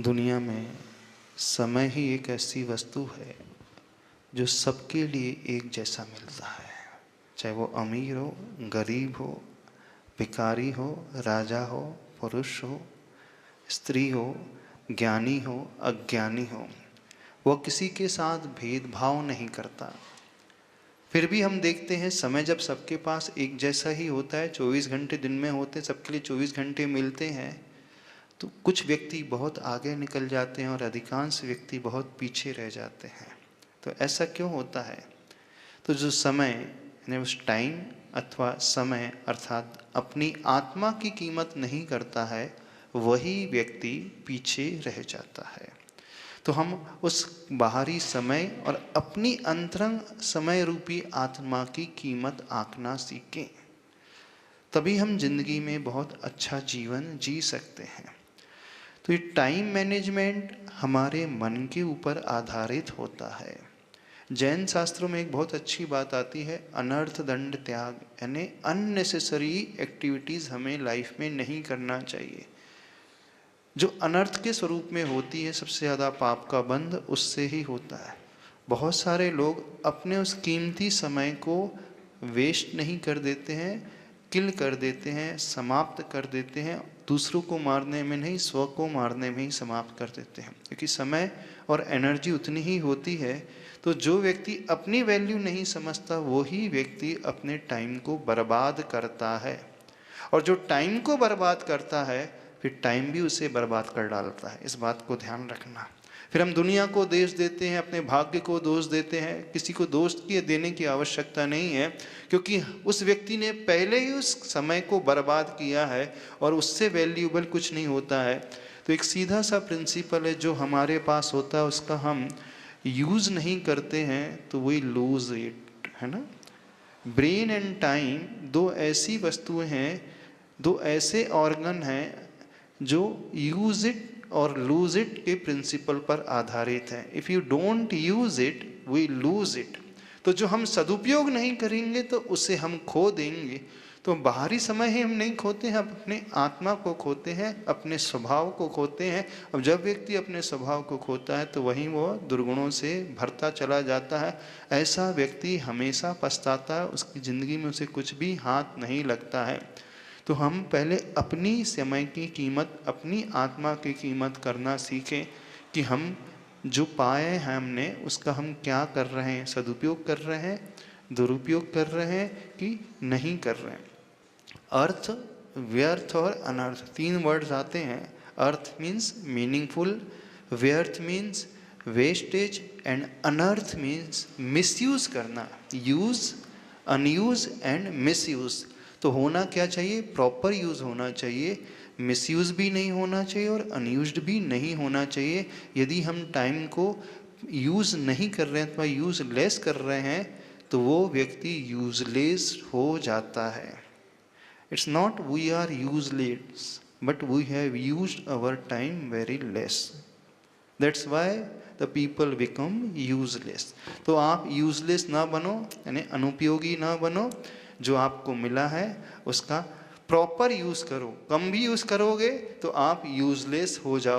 दुनिया में समय ही एक ऐसी वस्तु है जो सबके लिए एक जैसा मिलता है, चाहे वो अमीर हो, गरीब हो, भिखारी हो, राजा हो, पुरुष हो, स्त्री हो, ज्ञानी हो, अज्ञानी हो। वह किसी के साथ भेदभाव नहीं करता। फिर भी हम देखते हैं समय जब सबके पास एक जैसा ही होता है, 24 घंटे दिन में होते हैं, सबके लिए 24 घंटे मिलते हैं, तो कुछ व्यक्ति बहुत आगे निकल जाते हैं और अधिकांश व्यक्ति बहुत पीछे रह जाते हैं। तो ऐसा क्यों होता है? तो जो समय यानी उस टाइम अथवा समय अर्थात अपनी आत्मा की कीमत नहीं करता है, वही व्यक्ति पीछे रह जाता है। तो हम उस बाहरी समय और अपनी अंतरंग समय रूपी आत्मा की कीमत आंकना सीखें, तभी हम जिंदगी में बहुत अच्छा जीवन जी सकते हैं। तो ये टाइम मैनेजमेंट हमारे मन के ऊपर आधारित होता है। जैन शास्त्रों में एक बहुत अच्छी बात आती है, अनर्थ दंड त्याग, यानी अननेसेसरी एक्टिविटीज़ हमें लाइफ में नहीं करना चाहिए। जो अनर्थ के स्वरूप में होती है, सबसे ज़्यादा पाप का बंध उससे ही होता है। बहुत सारे लोग अपने उस कीमती समय को वेस्ट नहीं कर देते हैं, किल कर देते हैं, समाप्त कर देते हैं। दूसरों को मारने में नहीं, स्व को मारने में ही समाप्त कर देते हैं, क्योंकि समय और एनर्जी उतनी ही होती है। तो जो व्यक्ति अपनी वैल्यू नहीं समझता, वही व्यक्ति अपने टाइम को बर्बाद करता है। और जो टाइम को बर्बाद करता है, फिर टाइम भी उसे बर्बाद कर डालता है। इस बात को ध्यान रखना। फिर हम दुनिया को दोष देते हैं, अपने भाग्य को दोष देते हैं। किसी को दोष देने की आवश्यकता नहीं है, क्योंकि उस व्यक्ति ने पहले ही उस समय को बर्बाद किया है और उससे वैल्यूएबल कुछ नहीं होता है। तो एक सीधा सा प्रिंसिपल है, जो हमारे पास होता है उसका हम यूज़ नहीं करते हैं तो वी लूज इट, है ना। ब्रेन एंड टाइम दो ऐसी वस्तुएं हैं, दो ऐसे ऑर्गन हैं जो यूज इट और लूज इट के प्रिंसिपल पर आधारित है। If you don't use it we lose it. तो जो हम सदुपयोग नहीं करेंगे तो उसे हम खो देंगे। तो बाहरी समय ही हम नहीं खोते हैं, अपने आत्मा को खोते हैं, अपने स्वभाव को खोते हैं। अब जब व्यक्ति अपने स्वभाव को खोता है तो वहीं वो दुर्गुणों से भरता चला जाता है। ऐसा व्यक्ति हमेशा पछताता है, उसकी ज़िंदगी में उसे कुछ भी हाथ नहीं लगता है। तो हम पहले अपनी समय की कीमत, अपनी आत्मा की कीमत करना सीखें कि हम जो पाए हैं हमने, उसका हम क्या कर रहे हैं, सदुपयोग कर रहे हैं, दुरुपयोग कर रहे हैं कि नहीं कर रहे हैं। अर्थ, व्यर्थ और अनर्थ, तीन वर्ड्स आते हैं। अर्थ मीन्स मीनिंगफुल, व्यर्थ मीन्स वेस्टेज एंड अनर्थ मीन्स मिसयूज करना। Use, unused and misuse. तो होना क्या चाहिए? प्रॉपर यूज़ होना चाहिए, मिसयूज़ भी नहीं होना चाहिए और अनयूज्ड भी नहीं होना चाहिए। यदि हम टाइम को यूज़ नहीं कर रहे हैं अथवा यूज़लेस कर रहे हैं तो वो व्यक्ति यूज़लेस हो जाता है। It's not we are useless, but we have used our time very less. That's why the people become useless. तो आप यूज़लेस ना बनो, यानी अनुपयोगी ना बनो। जो आपको मिला है उसका प्रॉपर यूज़ करो। कम भी यूज़ करोगे तो आप यूज़लेस हो जाओ।